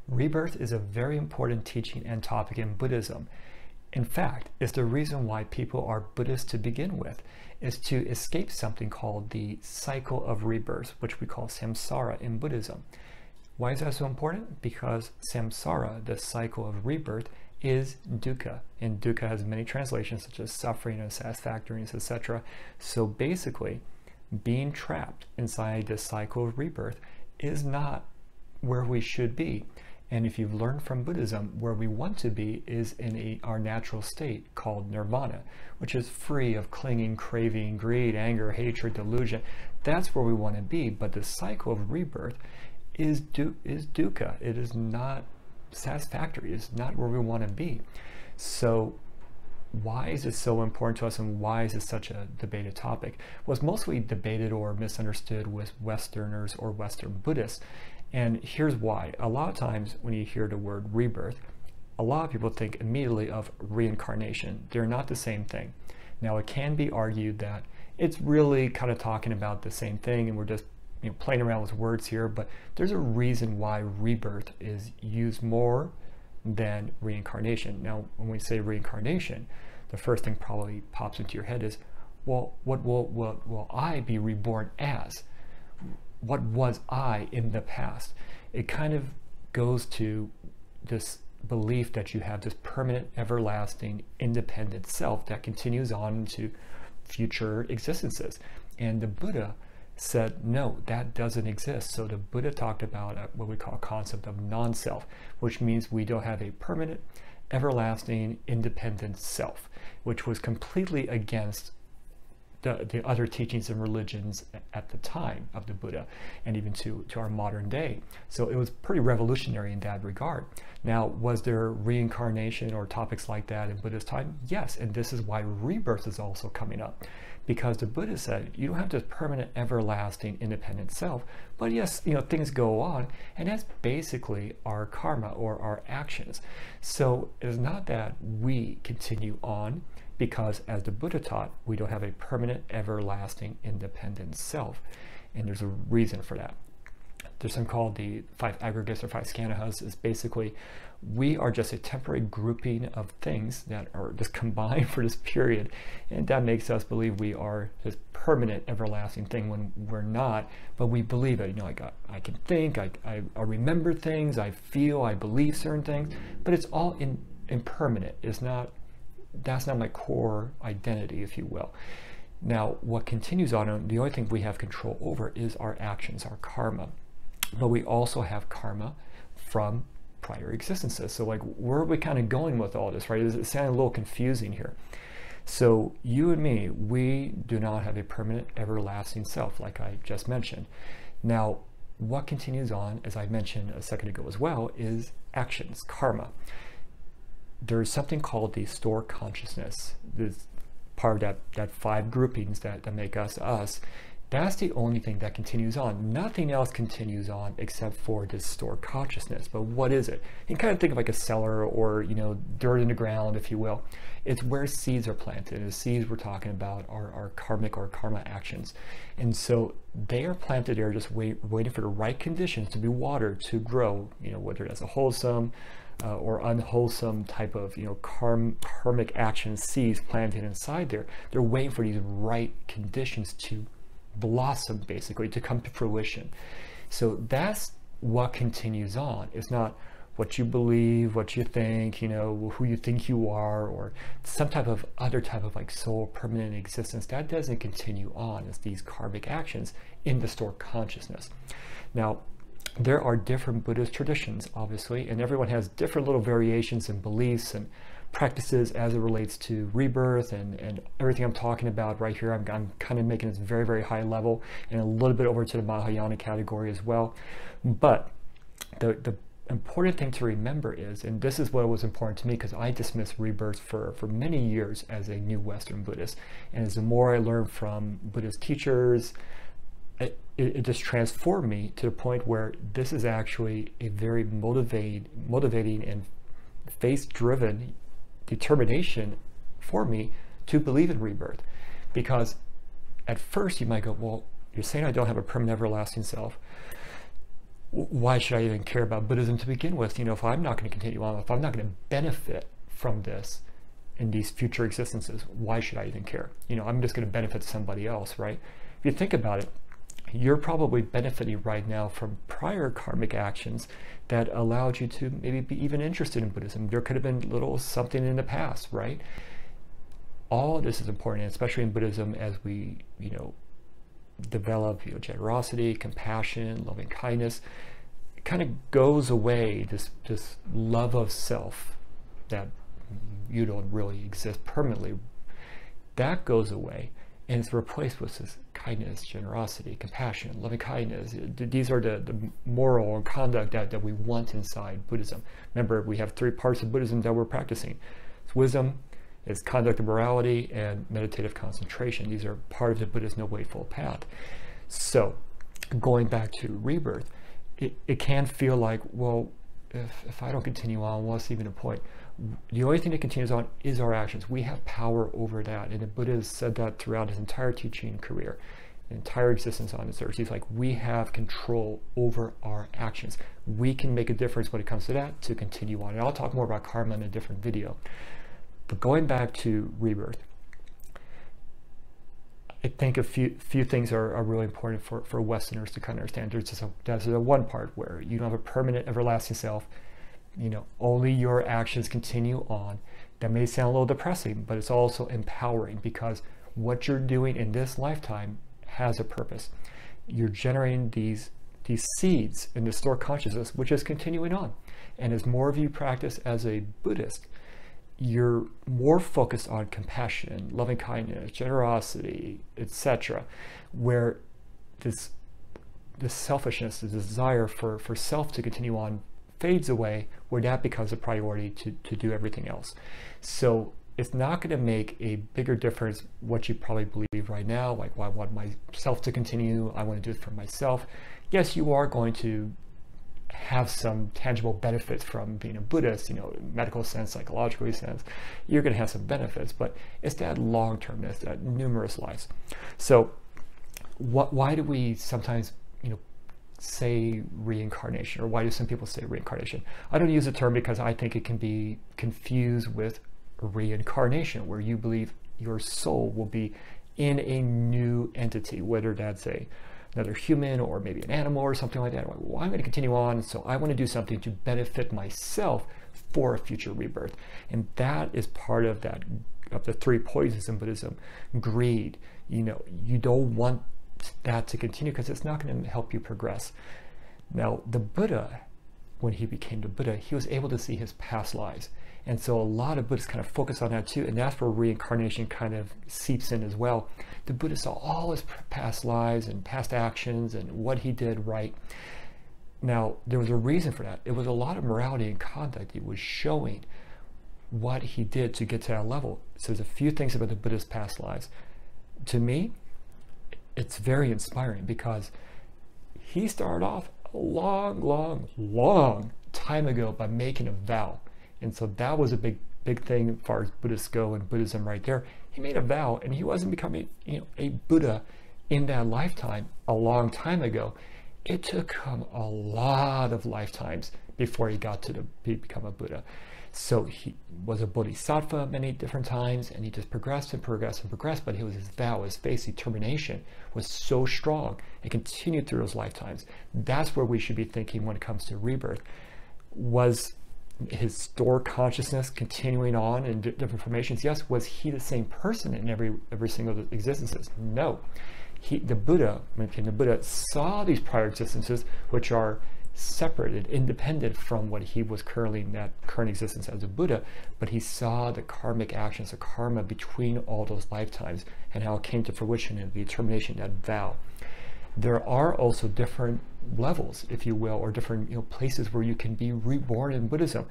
Rebirth is a very important teaching and topic in Buddhism. In fact, it's the reason why people are Buddhists to begin with, is to escape something called the cycle of rebirth, which we call Samsara in Buddhism. Why is that so important? Because Samsara, the cycle of rebirth, is dukkha, and dukkha has many translations such as suffering, unsatisfactoriness, etc. So basically, being trapped inside this cycle of rebirth is not where we should be. And if you've learned from Buddhism, where we want to be is in our natural state called nirvana, which is free of clinging, craving, greed, anger, hatred, delusion. That's where we want to be. But the cycle of rebirth is dukkha. It is not satisfactory. It's not where we want to be. So why is it so important to us, and why is it such a debated topic? Well, it's mostly debated or misunderstood with Westerners or Western Buddhists. And here's why. A lot of times when you hear the word rebirth, a lot of people think immediately of reincarnation. They're not the same thing. Now, it can be argued that it's really kind of talking about the same thing, and we're just playing around with words here, but there's a reason why rebirth is used more than reincarnation. Now, when we say reincarnation, the first thing probably pops into your head is, well, what will I be reborn as? What was I in the past? It kind of goes to this belief that you have this permanent, everlasting, independent self that continues on into future existences. And the Buddha said, no, that doesn't exist. So the Buddha talked about what we call a concept of non-self, which means we don't have a permanent, everlasting, independent self, which was completely against the other teachings and religions at the time of the Buddha, and even to our modern day. So it was pretty revolutionary in that regard. Now, was there reincarnation or topics like that in Buddha's time? Yes, and this is why rebirth is also coming up. Because the Buddha said, you don't have this permanent, everlasting, independent self, but yes, things go on, and that's basically our karma or our actions. So it's not that we continue on, because as the Buddha taught, we don't have a permanent, everlasting, independent self. And there's a reason for that. There's something called the 5 aggregates or 5 Skandhas. Is basically, we are just a temporary grouping of things that are just combined for this period. And that makes us believe we are this permanent, everlasting thing when we're not, but we believe it. I can think, I remember things, I feel, I believe certain things, but it's all impermanent. That's not my core identity, if you will. Now, what continues on, the only thing we have control over is our actions, our karma. But we also have karma from prior existences. So where are we kind of going with all this, right? It sounds a little confusing here. So you and me, we do not have a permanent, everlasting self, like I just mentioned. Now, what continues on, as I mentioned a second ago as well, is actions, karma. There's something called the store consciousness. This part of that 5 groupings that make us us. That's the only thing that continues on. Nothing else continues on except for this store consciousness. But what is it? You can kind of think of like a cellar or dirt in the ground, if you will. It's where seeds are planted. The seeds we're talking about are karmic or karma actions. And so they are planted there just waiting for the right conditions to be watered, to grow, whether that's a wholesome or unwholesome type of karmic action seeds planted inside there. They're waiting for these right conditions to blossom, basically, to come to fruition. So that's what continues on. It's not what you believe, what you think, who you think you are, or some type of other type of soul permanent existence. That doesn't continue on. It's these karmic actions in the store consciousness. Now, there are different Buddhist traditions, obviously, and everyone has different little variations and beliefs and practices as it relates to rebirth and everything I'm talking about right here. I'm kind of making this very, very high level and a little bit over to the Mahayana category as well. But the important thing to remember is, and this is what was important to me because I dismissed rebirth for many years as a new Western Buddhist, and as the more I learned from Buddhist teachers, it just transformed me to the point where this is actually a very motivating and faith-driven determination for me to believe in rebirth. Because at first you might go, well, you're saying I don't have a permanent everlasting self. why should I even care about Buddhism to begin with? If I'm not going to continue on, if I'm not going to benefit from this in these future existences, why should I even care? I'm just going to benefit somebody else, right? If you think about it, you're probably benefiting right now from prior karmic actions that allowed you to maybe be even interested in Buddhism. There could have been little something in the past, right? All of this is important, especially in Buddhism, as we, develop, generosity, compassion, loving kindness. It kind of goes away, this love of self that you don't really exist permanently. That goes away, and it's replaced with this kindness, generosity, compassion, loving kindness. These are the moral and conduct that we want inside Buddhism. Remember, we have 3 parts of Buddhism that we're practicing. It's wisdom, it's conduct of morality, and meditative concentration. These are part of the Buddhist Noble Eightfold Path. So, going back to rebirth, it can feel like, well, if I don't continue on, what's even the point? The only thing that continues on is our actions. We have power over that. And the Buddha has said that throughout his entire teaching career, entire existence on this earth. He's like, we have control over our actions. We can make a difference when it comes to that to continue on. And I'll talk more about karma in a different video. But going back to rebirth, I think a few things are really important for Westerners to kind of understand. There's a one part where you don't have a permanent, everlasting self. Only your actions continue on. That may sound a little depressing, but it's also empowering, because what you're doing in this lifetime has a purpose. You're generating these seeds in the store consciousness, which is continuing on. And as more of you practice as a Buddhist, you're more focused on compassion, loving kindness, generosity, etc., where this selfishness, the desire for self to continue on fades away, where that becomes a priority to do everything else. So it's not going to make a bigger difference what you probably believe right now, like, well, I want myself to continue, I want to do it for myself. Yes, you are going to have some tangible benefits from being a Buddhist, medical sense, psychological sense. You're going to have some benefits, but it's that long-termness, that numerous lives. So why do we sometimes, say reincarnation, or why do some people say reincarnation? I don't use the term because I think it can be confused with reincarnation, where you believe your soul will be in a new entity, whether that's another human or maybe an animal or something like that. Well, I'm going to continue on, so I want to do something to benefit myself for a future rebirth. And that is part of the 3 poisons in Buddhism. Greed, you don't want that to continue because it's not going to help you progress. Now, the Buddha, when he became the Buddha, he was able to see his past lives. And so a lot of Buddhists kind of focus on that too, and that's where reincarnation kind of seeps in as well. The Buddha saw all his past lives and past actions and what he did right. Now, there was a reason for that. It was a lot of morality and conduct. It was showing what he did to get to that level. So there's a few things about the Buddha's past lives. To me, it's very inspiring, because he started off a long time ago by making a vow. And so that was a big thing as far as Buddhists go in Buddhism right there. He made a vow, and he wasn't becoming a Buddha in that lifetime a long time ago. It took him a lot of lifetimes before he got to become a Buddha. So he was a bodhisattva many different times, and he just progressed and progressed and progressed, but his vow, his faith, determination was so strong. It continued through those lifetimes. That's where we should be thinking when it comes to rebirth. Was his store consciousness continuing on in different formations? Yes. Was he the same person in every single existences? No. The Buddha, when he became the Buddha, saw these prior existences, which are separated, independent from what he was currently in that current existence as a Buddha, but he saw the karmic actions, the karma between all those lifetimes, and how it came to fruition in the determination, that vow. There are also different levels, if you will, or different places where you can be reborn in Buddhism.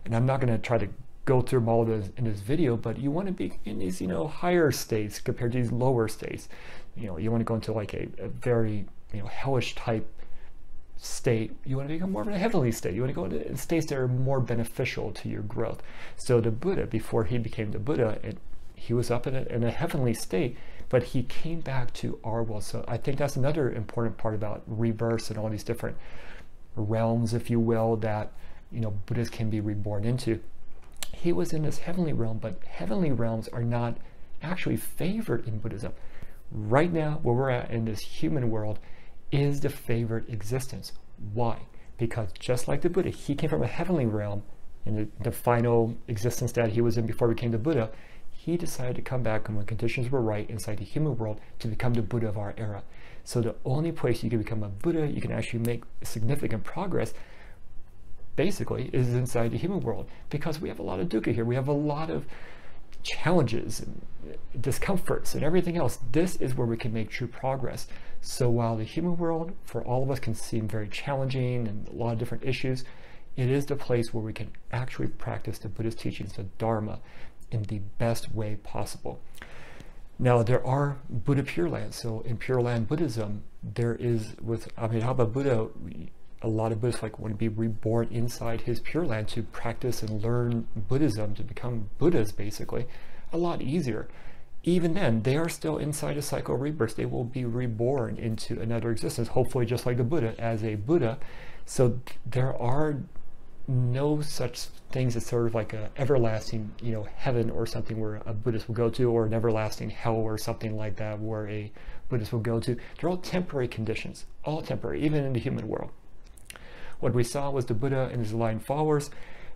And I'm not going to try to go through all of those in this video, but you want to be in these higher states compared to these lower states. You want to go into like a very hellish type state. You want to become more of a heavenly state. You want to go into states that are more beneficial to your growth. So the Buddha, before he became the Buddha, he was up in a heavenly state, but he came back to our world. So I think that's another important part about rebirths and all these different realms, if you will, that Buddhists can be reborn into. He was in this heavenly realm, but heavenly realms are not actually favored in Buddhism. Right now, where we're at in this human world is the favored existence. Why? Because just like the Buddha, he came from a heavenly realm in the final existence that he was in before he became the Buddha. He decided to come back, and when conditions were right inside the human world, to become the Buddha of our era. So the only place you can become a Buddha, you can actually make significant progress, basically, is inside the human world, because we have a lot of dukkha here. We have a lot of challenges and discomforts and everything else. This is where we can make true progress. So while the human world for all of us can seem very challenging and a lot of different issues, it is the place where we can actually practice the Buddhist teachings, the Dharma, in the best way possible. Now, there are Buddha Pure Lands. So in Pure Land Buddhism, there is, with Amitabha Buddha, a lot of Buddhists want to be reborn inside his Pure Land to practice and learn Buddhism, to become Buddhas, basically, a lot easier. Even then, they are still inside a cycle of rebirth. They will be reborn into another existence, hopefully just like the Buddha, as a Buddha. So there are no such things as sort of like a everlasting, heaven or something where a Buddhist will go to, or an everlasting hell or something like that where a Buddhist will go to. They're all temporary conditions, all temporary, even in the human world. What we saw was the Buddha and his enlightened followers,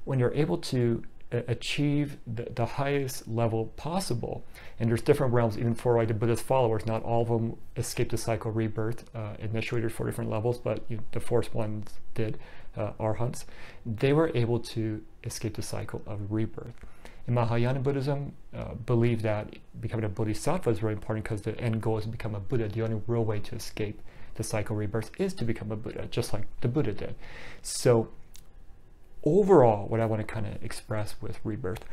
when you're able to achieve the highest level possible, and there's different realms even for like the Buddhist followers. Not all of them escaped the cycle of rebirth. Initially there's 4 different levels, but the first ones did, arhants. They were able to escape the cycle of rebirth. In Mahayana Buddhism, believe that becoming a bodhisattva is really important, because the end goal is to become a Buddha. The only real way to escape the cycle of rebirth is to become a Buddha, just like the Buddha did. So overall, what I want to kind of express with rebirth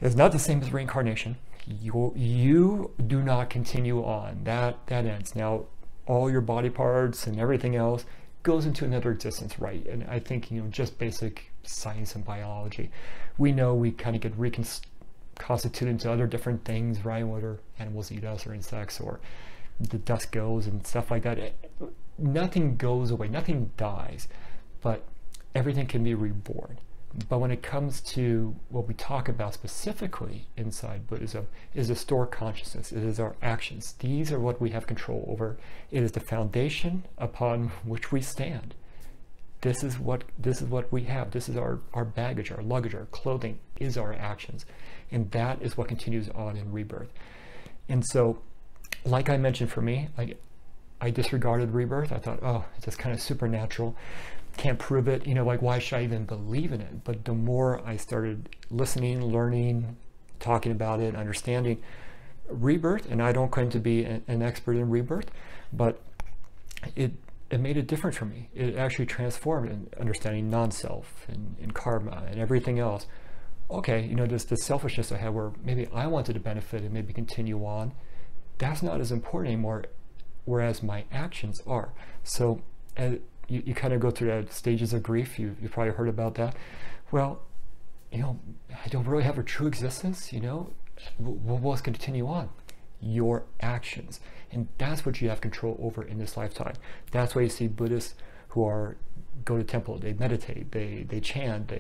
is not the same as reincarnation. You do not continue on. That ends. Now, all your body parts and everything else goes into another existence, right? And I think, just basic science and biology, we know we kind of get reconstituted into other different things, right? Whether animals eat us or insects, or the dust goes and stuff like that. Nothing goes away, nothing dies, but everything can be reborn. But when it comes to what we talk about specifically inside Buddhism, is the stored consciousness. It is our actions. These are what we have control over. It is the foundation upon which we stand. This is what we have. This is our baggage, our luggage, our clothing is our actions. And that is what continues on in rebirth. And so, like I mentioned, for me, I disregarded rebirth. I thought, oh, it's just kind of supernatural. Can't prove it, why should I even believe in it? But the more I started listening, learning, talking about it, understanding rebirth, and I don't claim to be an expert in rebirth, but it made a difference for me. It actually transformed in understanding non-self and karma and everything else. Okay, this selfishness I had where maybe I wanted to benefit and maybe continue on, that's not as important anymore, whereas my actions are. So you kind of go through the stages of grief. You've probably heard about that. Well, I don't really have a true existence, what's going to continue on? Your actions. And that's what you have control over in this lifetime. That's why you see Buddhists who go to temple, they meditate, they chant,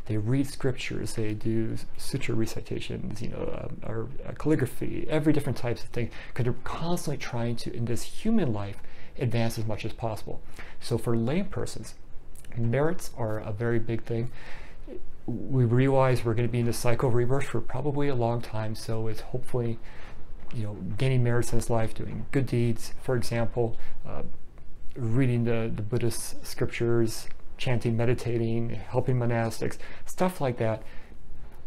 they read scriptures, they do sutra recitations, or calligraphy, every different types of thing, because they're constantly trying to, in this human life, advance as much as possible. So for laypersons, merits are a very big thing. We realize we're going to be in this cycle of rebirth for probably a long time, so it's hopefully gaining merits in this life, doing good deeds, for example, reading the Buddhist scriptures, chanting, meditating, helping monastics, stuff like that,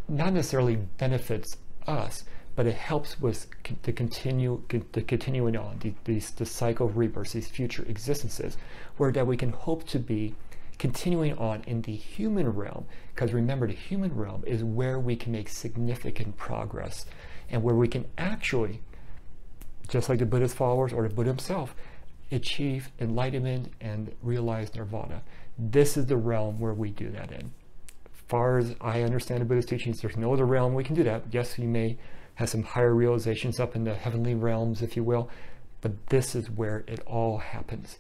not necessarily benefits us, but it helps with the continuing on, the cycle of rebirth, these future existences, where that we can hope to be continuing on in the human realm. Because remember, the human realm is where we can make significant progress, and where we can actually, just like the Buddhist followers or the Buddha himself, achieve enlightenment and realize nirvana. This is the realm where we do that in. As far as I understand the Buddhist teachings, there's no other realm we can do that. Yes, you may have some higher realizations up in the heavenly realms, if you will, but this is where it all happens.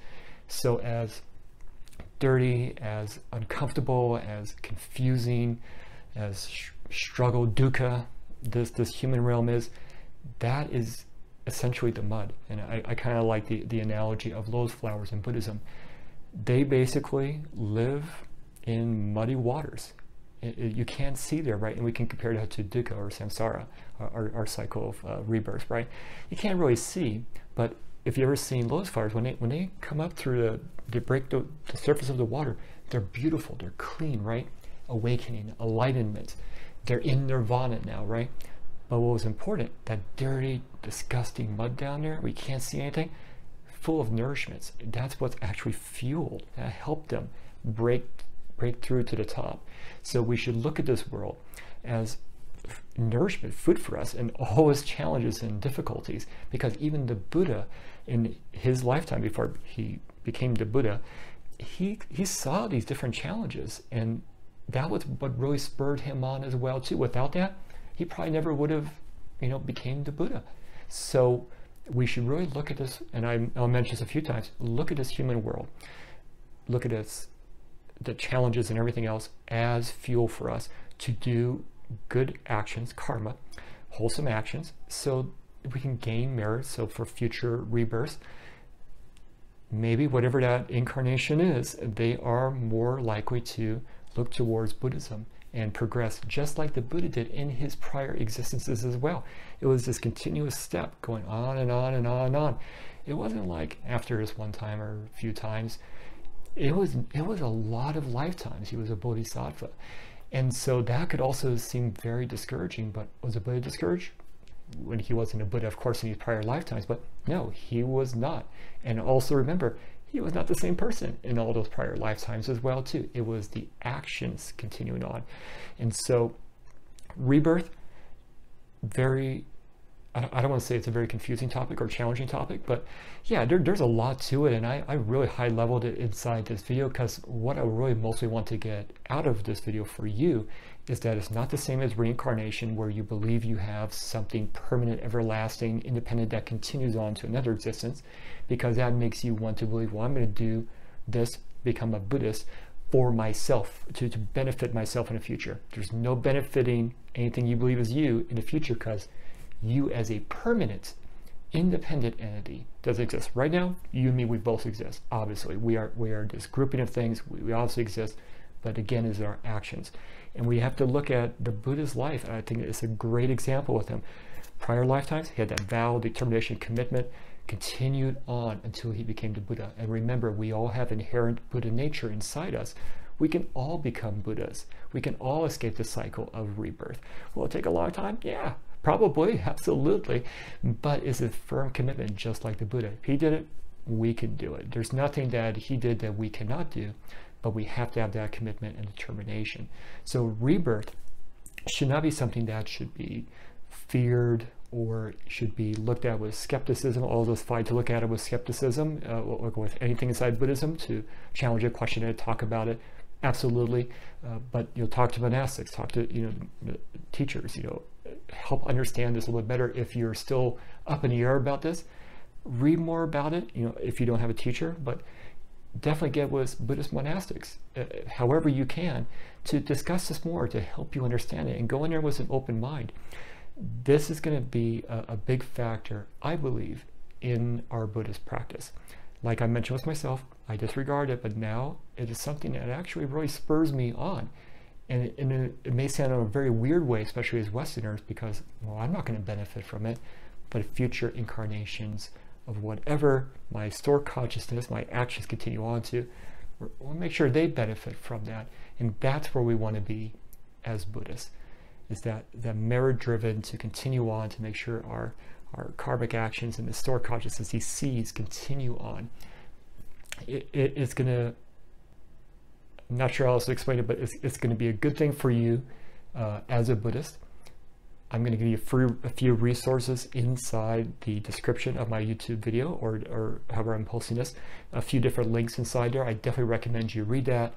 So as dirty, as uncomfortable, as confusing, as struggle, dukkha, this human realm is, that is essentially the mud. And I kind of like the analogy of lotus flowers in Buddhism. They basically live in muddy waters. You can't see there, right? And we can compare that to dukkha or samsara, our cycle of rebirth, right? You can't really see, but if you ever seen lotus flowers, when they come up through they break the surface of the water, they're beautiful, they're clean, right? Awakening, enlightenment. They're in nirvana now, right? But what was important, that dirty, disgusting mud down there, we can't see anything, full of nourishments. That's what's actually fueled, that helped them break through to the top. So we should look at this world as nourishment, food for us, and all its challenges and difficulties, because even the Buddha in his lifetime, before he became the Buddha, he saw these different challenges, and that was what really spurred him on as well too. Without that, he probably never would have, became the Buddha. So we should really look at this, and I'll mention this a few times, look at this human world, look at this, the challenges and everything else as fuel for us to do good actions, karma, wholesome actions, so we can gain merit. So for future rebirths, maybe whatever that incarnation is, they are more likely to look towards Buddhism and progress, just like the Buddha did in his prior existences as well. It was this continuous step going on and on and on and on. It wasn't like after this one time or a few times. It was a lot of lifetimes he was a bodhisattva. And so that could also seem very discouraging, but was a Buddha discouraged? When he wasn't a Buddha, of course, in his prior lifetimes, but no, he was not. And also remember, he was not the same person in all those prior lifetimes as well too. It was the actions continuing on. And so rebirth, I don't want to say it's a very confusing topic or challenging topic, but yeah, there's a lot to it, and I really high leveled it inside this video, because what I really mostly want to get out of this video for you is that it's not the same as reincarnation, where you believe you have something permanent, everlasting, independent that continues on to another existence, because that makes you want to believe, well, I'm going to do this, become a Buddhist for myself, to benefit myself in the future. There's no benefiting anything you believe is you in the future, because you as a permanent, independent entity doesn't exist. Right now, you and me, we both exist. Obviously, we are this grouping of things. We obviously exist, but again, is our actions. And we have to look at the Buddha's life, and I think it's a great example with him. Prior lifetimes, he had that vow, determination, commitment, continued on until he became the Buddha. And remember, we all have inherent Buddha nature inside us. We can all become Buddhas. We can all escape the cycle of rebirth. Will it take a long time? Yeah. Probably, absolutely, but it's a firm commitment, just like the Buddha. If he did it, we can do it. There's nothing that he did that we cannot do, but we have to have that commitment and determination. So rebirth should not be something that should be feared or should be looked at with skepticism. All those fight to look at it with skepticism, or with anything inside Buddhism, to challenge it, question it, talk about it. Absolutely, but talk to monastics, talk to teachers, help understand this a little bit better. If you're still up in the air about this, read more about it, if you don't have a teacher, but definitely get with Buddhist monastics, however you can, to discuss this more, to help you understand it, and go in there with an open mind. This is going to be a big factor, I believe, in our Buddhist practice. Like I mentioned with myself, I disregard it, but now it is something that actually really spurs me on. And it may sound in a very weird way, especially as Westerners, because, well, I'm not going to benefit from it, but future incarnations of whatever my stored consciousness, my actions continue on to, we'll make sure they benefit from that. And that's where we want to be as Buddhists, is that merit-driven, to continue on, to make sure our karmic actions and the stored consciousness, these seeds, continue on. It's going to, I'm not sure how else to explain it, but it's going to be a good thing for you as a Buddhist. I'm going to give you a few resources inside the description of my YouTube video, or however I'm posting this, a few different links inside there. I definitely recommend you read that.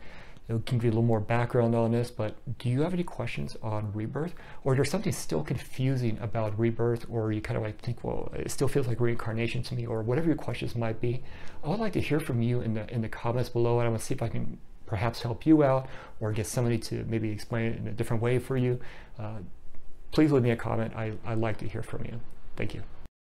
It'll give you a little more background on this, but do you have any questions on rebirth? Or there's something still confusing about rebirth, or you kind of like think, well, it still feels like reincarnation to me, or whatever your questions might be. I would like to hear from you in the comments below, and I'm gonna see if I can perhaps help you out or get somebody to maybe explain it in a different way for you. Please leave me a comment. I'd like to hear from you. Thank you.